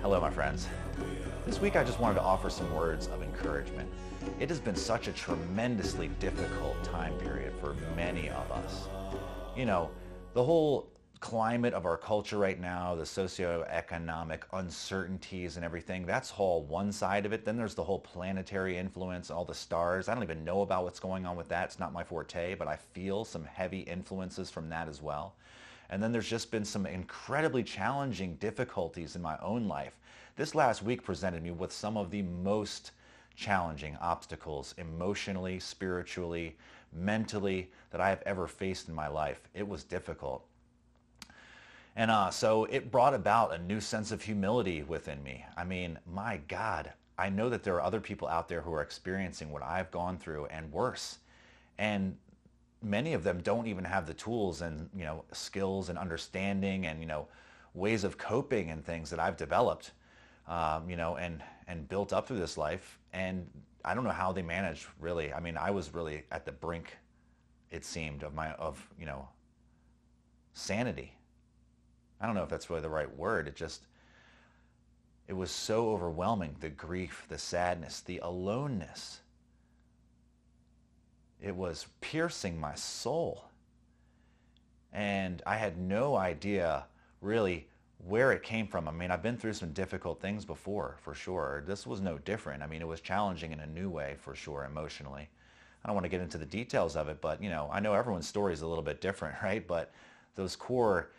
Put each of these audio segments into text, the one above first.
Hello, my friends. This week I just wanted to offer some words of encouragement. It has been such a tremendously difficult time period for many of us. You know, the whole climate of our culture right now, the socioeconomic uncertainties and everything, that's all one side of it. Then there's the whole planetary influence, all the stars. I don't even know about what's going on with that. It's not my forte, but I feel some heavy influences from that as well. And then there's just been some incredibly challenging difficulties in my own life. This last week presented me with some of the most challenging obstacles emotionally, spiritually, mentally that I have ever faced in my life. It was difficult. And so it brought about a new sense of humility within me. I mean, my God, I know that there are other people out there who are experiencing what I've gone through and worse. And many of them don't even have the tools and, skills and understanding and, ways of coping and things that I've developed, and built up through this life. And I don't know how they managed, really. I mean, I was really at the brink, it seemed, of sanity. I don't know if that's really the right word. It was so overwhelming, the grief, the sadness, the aloneness. It was piercing my soul. And I had no idea really where it came from. I mean, I've been through some difficult things before, for sure. This was no different. I mean, it was challenging in a new way, for sure, emotionally. I don't want to get into the details of it, but, I know everyone's story is a little bit different, right? But those core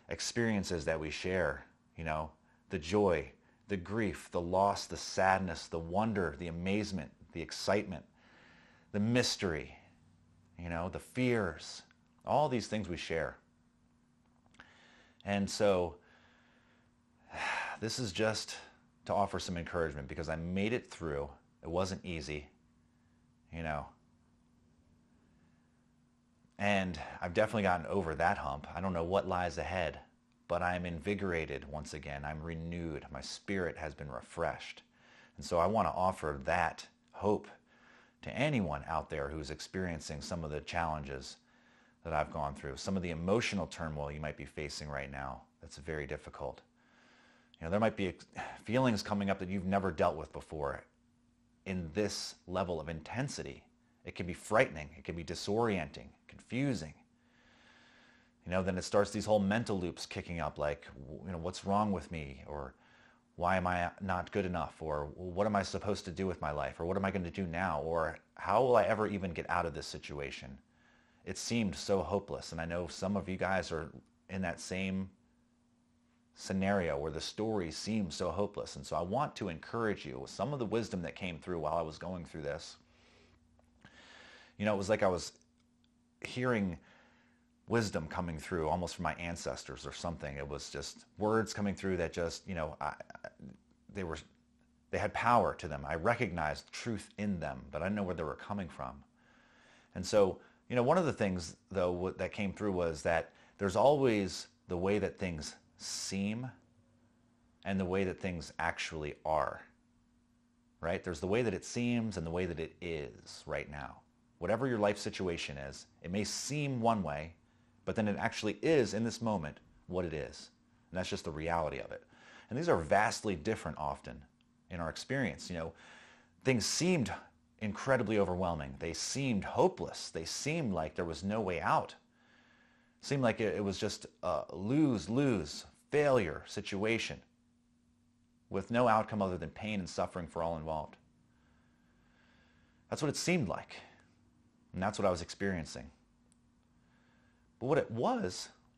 experiences that we share, the joy, the grief, the loss, the sadness, the wonder, the amazement, the excitement, the mystery, the fears, all these things we share. And so this is just to offer some encouragement because I made it through. It wasn't easy, and I've definitely gotten over that hump. I don't know what lies ahead, but I'm invigorated once again. I'm renewed. My spirit has been refreshed. And so I want to offer that hope to anyone out there who's experiencing some of the challenges that I've gone through, some of the emotional turmoil you might be facing right now. That's very difficult. There might be feelings coming up that you've never dealt with before in this level of intensity. It can be frightening. It can be disorienting, confusing. Then it starts these whole mental loops kicking up like, what's wrong with me? Or why am I not good enough? Or what am I supposed to do with my life? Or what am I going to do now? Or how will I ever even get out of this situation? It seemed so hopeless. And I know some of you guys are in that same scenario where the story seems so hopeless. And so I want to encourage you with some of the wisdom that came through while I was going through this. It was like I was hearing wisdom coming through almost from my ancestors or something. It was just words coming through that just, they had power to them. I recognized truth in them, but I didn't know where they were coming from. And so, one of the things, though, that came through was that there's always the way that things seem and the way that things actually are, right? There's the way that it seems and the way that it is right now. Whatever your life situation is, it may seem one way, but then it actually is in this moment what it is. And that's just the reality of it. And these are vastly different often in our experience. Things seemed incredibly overwhelming. They seemed hopeless. They seemed like there was no way out. It seemed like it was just a lose-lose failure situation with no outcome other than pain and suffering for all involved. That's what it seemed like. And that's what I was experiencing. But what it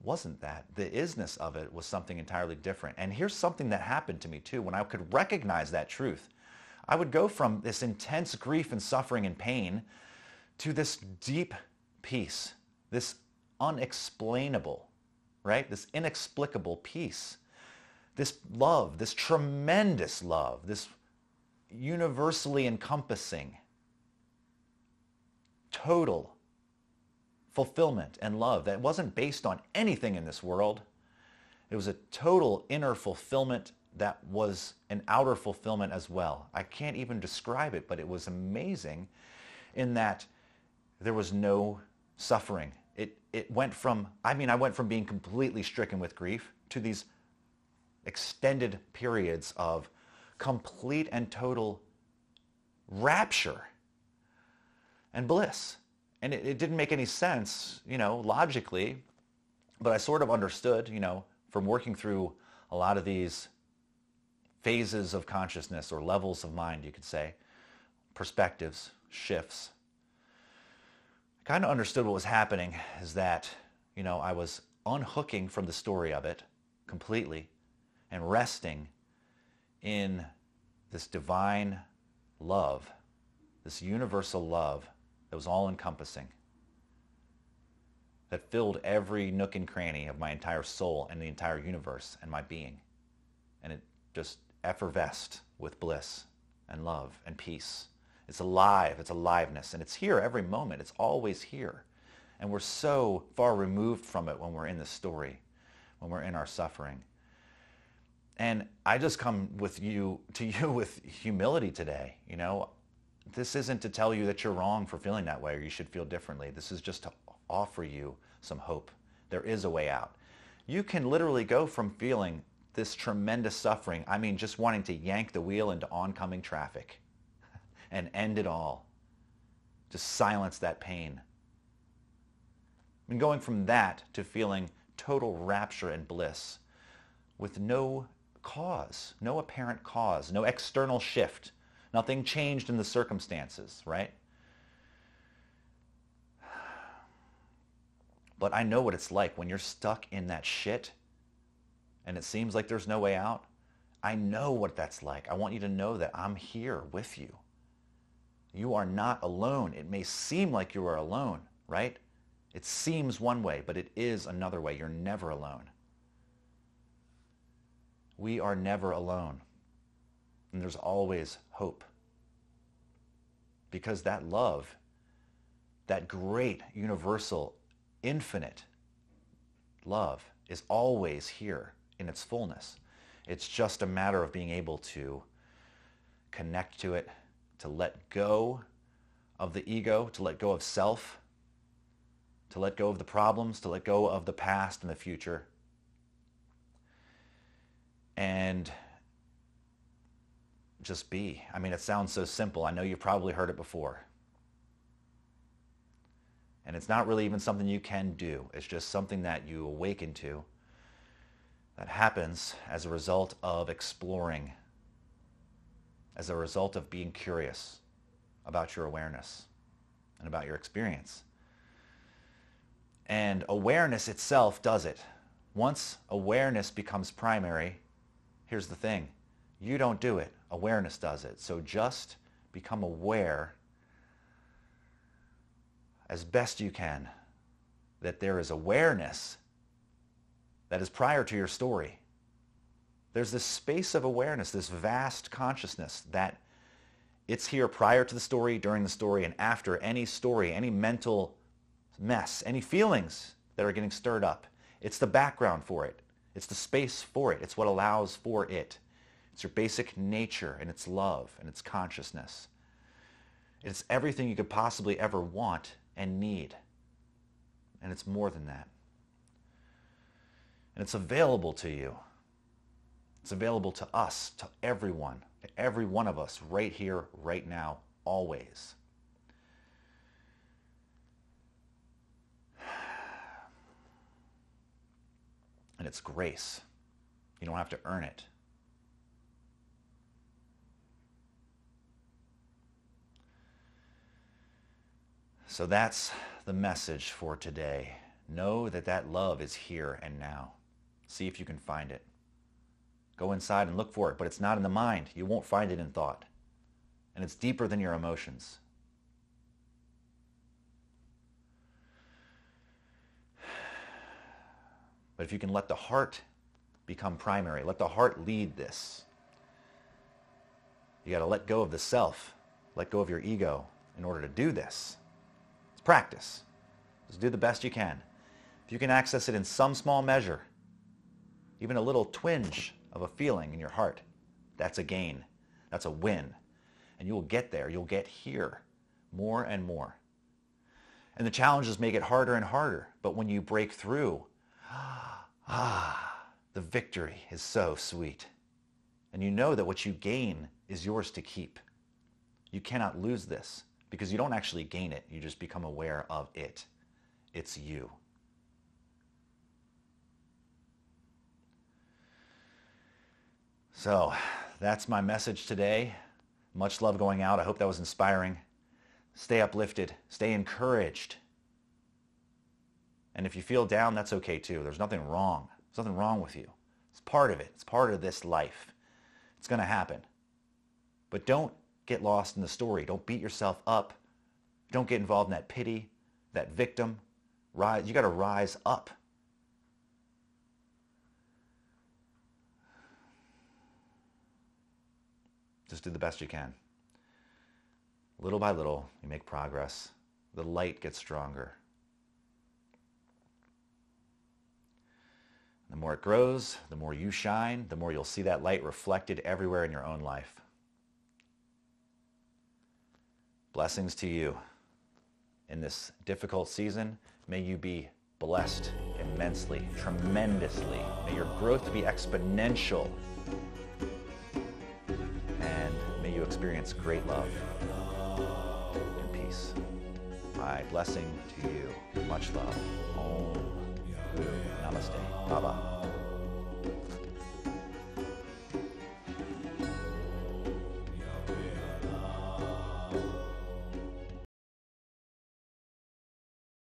wasn't that. The isness of it was something entirely different. And here's something that happened to me too. When I could recognize that truth, I would go from this intense grief and suffering and pain to this deep peace, this unexplainable, right? This inexplicable peace, this love, this tremendous love, this universally encompassing, total fulfillment and love that wasn't based on anything in this world. It was a total inner fulfillment that was an outer fulfillment as well. I can't even describe it, but it was amazing in that there was no suffering. It went from, I went from being completely stricken with grief to these extended periods of complete and total rapture and bliss. And it didn't make any sense, logically, but I sort of understood, from working through a lot of these phases of consciousness or levels of mind, you could say, perspectives, shifts. I kind of understood what was happening is that, I was unhooking from the story of it completely and resting in this divine love, this universal love that was all-encompassing, that filled every nook and cranny of my entire soul and the entire universe and my being. And it just effervesced with bliss and love and peace. It's alive, it's aliveness, and it's here every moment. It's always here. And we're so far removed from it when we're in the story, when we're in our suffering. And I just come to you with humility today. This isn't to tell you that you're wrong for feeling that way or you should feel differently. This is just to offer you some hope. There is a way out. You can literally go from feeling this tremendous suffering, just wanting to yank the wheel into oncoming traffic and end it all. Just silence that pain. And going from that to feeling total rapture and bliss with no cause, no apparent cause, no external shift. Nothing changed in the circumstances, right? But I know what it's like when you're stuck in that shit and it seems like there's no way out. I know what that's like. I want you to know that I'm here with you. You are not alone. It may seem like you are alone, right? It seems one way, but it is another way. You're never alone. We are never alone. And there's always hope. Because that love, that great, universal, infinite love is always here in its fullness. It's just a matter of being able to connect to it, to let go of the ego, to let go of self, to let go of the problems, to let go of the past and the future. And just be. It sounds so simple. I know you've probably heard it before. And it's not really even something you can do. It's just something that you awaken to that happens as a result of exploring, as a result of being curious about your awareness and about your experience. And awareness itself does it. Once awareness becomes primary, here's the thing. You don't do it. Awareness does it. So just become aware as best you can that there is awareness that is prior to your story. There's this space of awareness, this vast consciousness that it's here prior to the story, during the story, and after any story, any mental mess, any feelings that are getting stirred up. It's the background for it. It's the space for it. It's what allows for it. It's your basic nature and its love and its consciousness. It's everything you could possibly ever want and need. And it's more than that. And it's available to you. It's available to us, to everyone, to every one of us, right here, right now, always. And it's grace. You don't have to earn it. So that's the message for today. Know that that love is here and now. See if you can find it. Go inside and look for it, but it's not in the mind. You won't find it in thought. And it's deeper than your emotions. But if you can let the heart become primary, let the heart lead this. You got to let go of the self, let go of your ego in order to do this. It's practice. Just do the best you can. If you can access it in some small measure, even a little twinge of a feeling in your heart, that's a gain. That's a win. And you will get there. You'll get here more and more. And the challenges make it harder and harder. But when you break through, the victory is so sweet. And you know that what you gain is yours to keep. You cannot lose this because you don't actually gain it. You just become aware of it. It's you. So that's my message today. Much love going out. I hope that was inspiring. Stay uplifted. Stay encouraged. And if you feel down, that's okay too. There's nothing wrong. There's nothing wrong with you. It's part of it. It's part of this life. It's going to happen. But don't get lost in the story. Don't beat yourself up. Don't get involved in that pity, that victim. Rise. You got to rise up. Just do the best you can. Little by little, you make progress. The light gets stronger. The more it grows, the more you shine, the more you'll see that light reflected everywhere in your own life. Blessings to you. In this difficult season, may you be blessed immensely, tremendously. May your growth be exponential. And may you experience great love and peace. My blessing to you. Much love. Om. Namaste. Baba.